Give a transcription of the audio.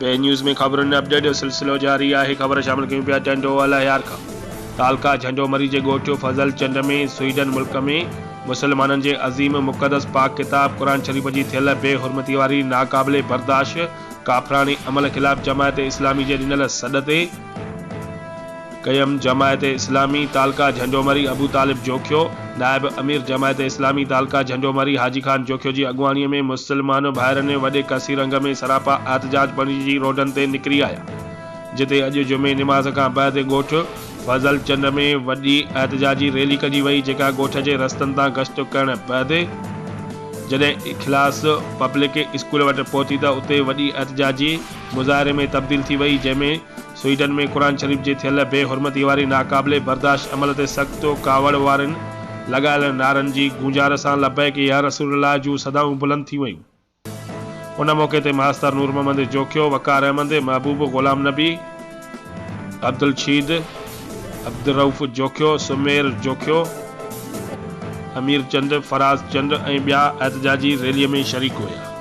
बे न्यूज़ में खबरुनि अपडेट जो सिलसिलो जारी है। खबर शामिल कयूं पिया झंडो अलाहियार खां। तालका झंडोमरी जे ॻोठ फज़ल चंद में स्वीडन मुल्क में मुसलमाननि जे अज़ीम मुक़दस पाक किताब क़ुरान शरीफ़ जी थियल बेहुरमती वारी नाक़ाबिले बर्दाश्त काफ़रानी अमल ख़िलाफ़ जमायत इस्लामी जे ॾिनल सॾ ते क़यम जमायत इस्लामी तालका झंडोमरी अबू तालिब जोखियो नायब अमीर जमायत इस्लामी तालका झंडोमरी हाजी खान जोखियो जी अॻुवाणीअ में मुसलमान भाइरनि वॾे कसीरंग में सरापा एहतजाज बणिजी रोडनि ते निकिरी आया, जिते अॼु जुमे निमाज़ खां बाद ॻोठ फज़ल चंद में वॾी एहतजाजी रैली कढी वई, जेका ॻोठ जे रस्तनि तां गश्त करण बैदि जॾहिं इख़लास पब्लिक स्कूल वटि पहुती त उते वॾी एहतजाजी मुज़ाहिरे में तब्दील थी वई, जंहिंमें स्वीडन में क़ुरान शरीफ़ जे थियल बेहुरमती वारी नाक़ाबिले बर्दाश्त अमल ते सख़्तु कावड़ वारनि लॻायल नारनि जी गूंजार सां लबैक या रसूलुल्लाह जूं सदाऊं बुलंद थी वयूं। उन मौक़े ते मास्तर नूर मोहम्मद जोखियो, वक़ार अहमद, महबूब ग़ुलाम नबी, अब्दुल शीद, अब्दुल रऊफ़ जोखियो, सुमेर जोखियो, अमीर चंद, फराज चंद ऐं ॿिया एहतजाजी रैलीअ में शरीक हुया।